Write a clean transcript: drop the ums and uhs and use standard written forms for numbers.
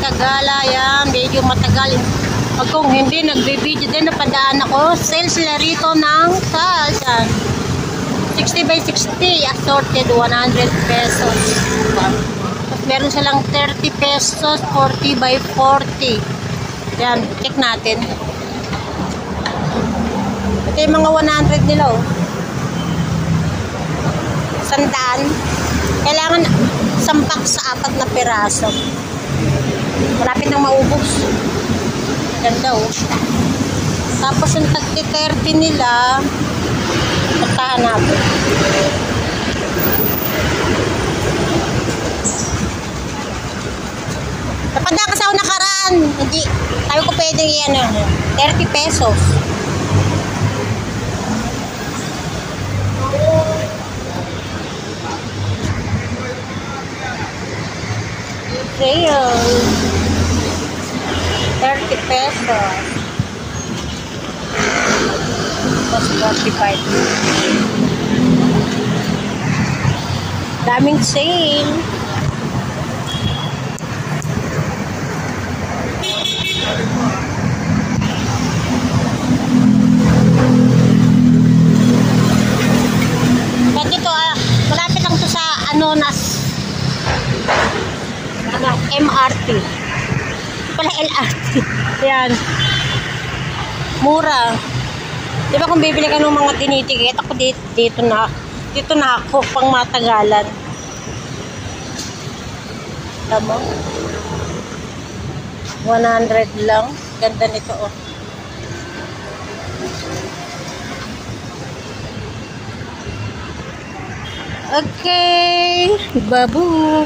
Sagala, yan. Medyo matagal. Pag kung hindi, nagbibideo din, napadaan ako. Sales nila rito ng yan. 60 by 60, assorted, 100 pesos. Tapos meron silang 30 pesos, 40 by 40. Yan, check natin. Ito yung mga 100 nila, oh. 100. Kailangan sampak sa 4 na piraso. Malapit nang maubos. Ganda, oh. Tapos yung tagti 30 nila, pagkahan natin. Napada kasi ako nakaraan. Hindi, tayo ko pwedeng yan, 30 pesos. Sale. 30 pesos. Plus 45. Daming sale. At ito, malapit lang to sa MRT. Pala LRT. Yan. Mura. Di ba kung bibili ka ng mga tinitikit, ako dito na ako pang matagalan. Tama. 100 lang. Ganda nito, oh. Okay. Babu.